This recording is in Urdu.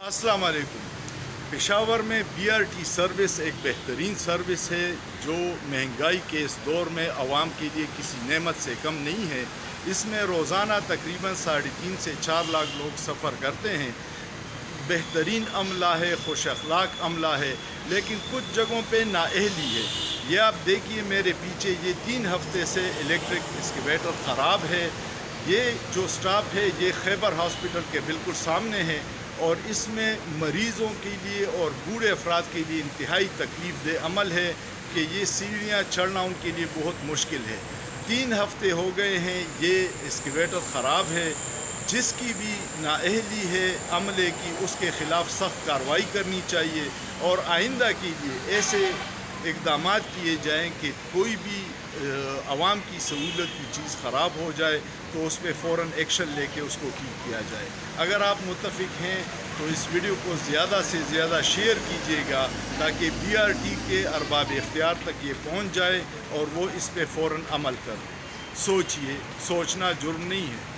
السلام علیکم۔ پشاور میں بی آر ٹی سروس ایک بہترین سروس ہے جو مہنگائی کے اس دور میں عوام کے لیے کسی نعمت سے کم نہیں ہے۔ اس میں روزانہ تقریباً 3.5 سے 4 لاکھ لوگ سفر کرتے ہیں۔ بہترین عملہ ہے، خوش اخلاق عملہ ہے، لیکن کچھ جگہوں پہ نااہلی ہے۔ یہ آپ دیکھیے میرے پیچھے، یہ 3 ہفتے سے الیکٹرک اسکیویٹر خراب ہے۔ یہ جو سٹاپ ہے یہ خیبر ہاسپٹل کے بالکل سامنے ہے اور اس میں مریضوں کے لیے اور بوڑھے افراد کے لیے انتہائی تکلیف دہ عمل ہے کہ یہ سیڑھیاں چڑھنا ان کے لیے بہت مشکل ہے۔ 3 ہفتے ہو گئے ہیں یہ اسکیویٹر خراب ہے۔ جس کی بھی نااہلی ہے عملے کی، اس کے خلاف سخت کارروائی کرنی چاہیے اور آئندہ کے لیے ایسے اقدامات کیے جائیں کہ کوئی بھی عوام کی سہولت کی چیز خراب ہو جائے تو اس پہ فوراً ایکشن لے کے اس کو ٹھیک کیا جائے۔ اگر آپ متفق ہیں تو اس ویڈیو کو زیادہ سے زیادہ شیئر کیجیے گا تاکہ بی آر ٹی کے ارباب اختیار تک یہ پہنچ جائے اور وہ اس پہ فوراً عمل کر دیں۔ سوچئے، سوچنا جرم نہیں ہے۔